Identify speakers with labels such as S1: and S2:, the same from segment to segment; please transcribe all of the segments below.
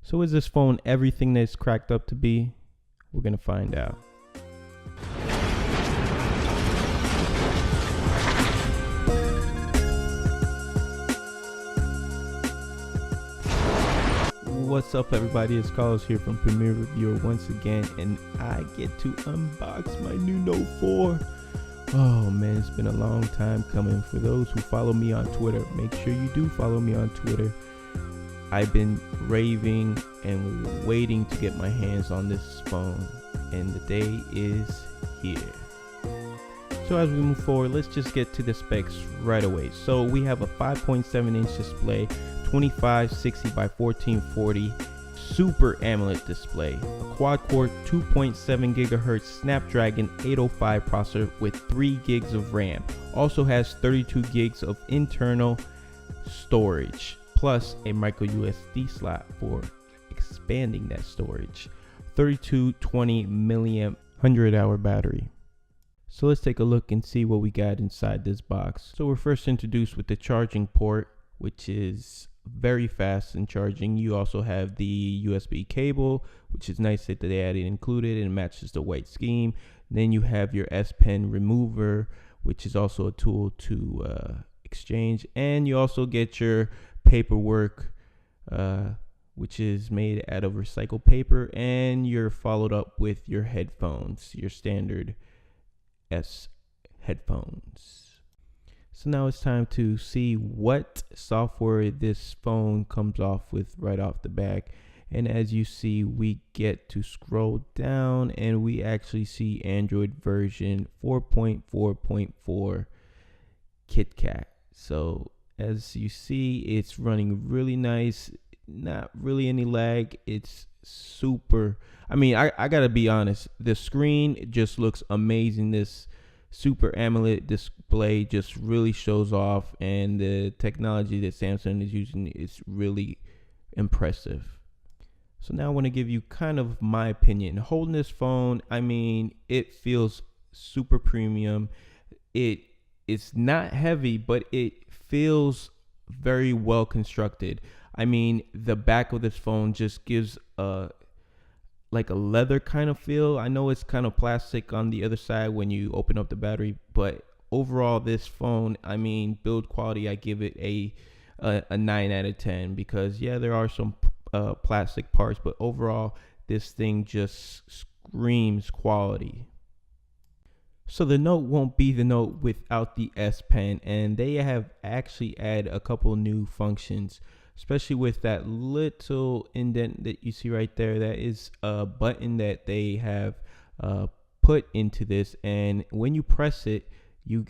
S1: So is this phone everything that it's cracked up to be? We're gonna find out. What's up everybody, it's Carlos here from PremierReviewer once again, and I get to unbox my new Note 4. Oh man, it's been a long time coming. For those who follow me on Twitter, make sure you do follow me on Twitter. I've been raving and waiting to get my hands on this phone, and the day is here. So as we move forward, let's just get to the specs right away. So we have a 5.7-inch display, 2560 by 1440 Super AMOLED display, a quad-core 2.7 GHz Snapdragon 805 processor with 3 gigs of RAM. Also has 32 gigs of internal storage, plus a micro USB slot for expanding that storage. 3220 milliamp 100-hour battery. So let's take a look and see what we got inside this box. So we're first introduced with the charging port, which is very fast in charging. You also have the USB cable, which is nice that they added included and matches the white scheme. Then you have your S Pen remover, which is also a tool to exchange, and you also get your paperwork, which is made out of recycled paper, and you're followed up with your headphones, your standard S headphones. So now it's time to see what software this phone comes off with right off the back. And as you see, we get to scroll down and we actually see Android version 4.4.4 KitKat. So as you see, it's running really nice, not really any lag. It's super, I gotta be honest, the screen just looks amazing. This Super AMOLED display just really shows off, and the technology that Samsung is using is really impressive. So now I want to give you kind of my opinion. Holding this phone, it feels super premium. It's not heavy, but it feels very well constructed. The back of this phone just gives like a leather kind of feel. I know it's kind of plastic on the other side when you open up the battery, but overall this phone, build quality, I give it a 9 out of 10, because yeah, there are some plastic parts, but overall this thing just screams quality. So the Note won't be the Note without the S Pen, and they have actually added a couple new functions, especially with that little indent that you see right there. That is a button that they have put into this, and when you press it, you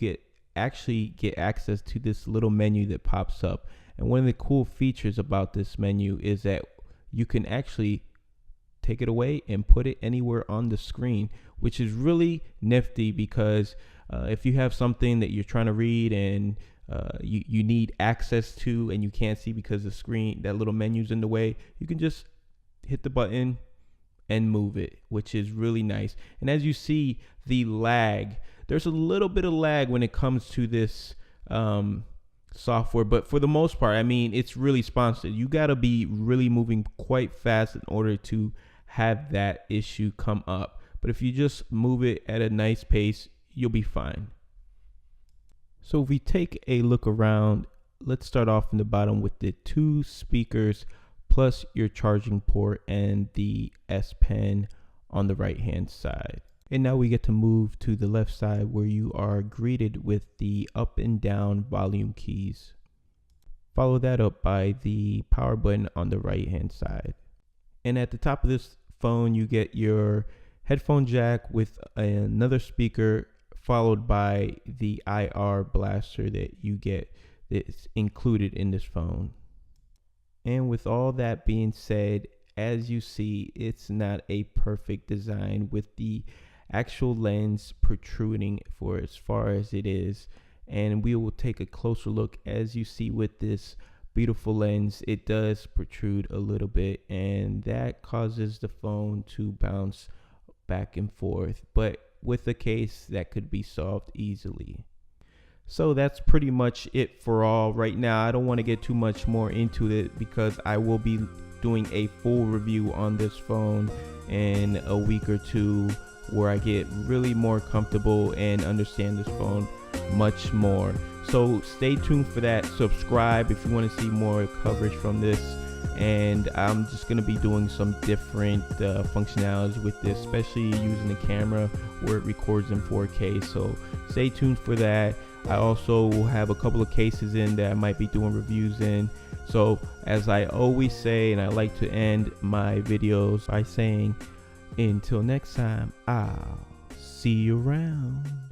S1: actually get access to this little menu that pops up. And one of the cool features about this menu is that you can actually take it away and put it anywhere on the screen, which is really nifty, because if you have something that you're trying to read and you need access to and you can't see because the screen, that little menu's in the way, you can just hit the button and move it, which is really nice. And as you see, the lag, there's a little bit of lag when it comes to this software, but for the most part, it's really sponsored. You got to be really moving quite fast in order to have that issue come up, but if you just move it at a nice pace, you'll be fine. So if we take a look around, let's start off in the bottom with the 2 speakers plus your charging port and the S Pen on the right hand side. And now we get to move to the left side, where you are greeted with the up and down volume keys. Follow that up by the power button on the right hand side. And at the top of this phone, you get your headphone jack with another speaker, followed by the IR blaster that you get that's included in this phone. And with all that being said, as you see, it's not a perfect design with the actual lens protruding for as far as it is. And we will take a closer look. As you see with this beautiful lens, it does protrude a little bit, and that causes the phone to bounce back and forth. But with the case, that could be solved easily. So that's pretty much it for all right now. I don't want to get too much more into it because I will be doing a full review on this phone in a week or two, where I get really more comfortable and understand this phone much more. So stay tuned for that. Subscribe if you want to see more coverage from this, and I'm just going to be doing some different functionalities with this, especially using the camera where it records in 4K. So stay tuned for that. I also will have a couple of cases in that I might be doing reviews in. So as I always say, and I like to end my videos by saying, until next time, I'll see you around.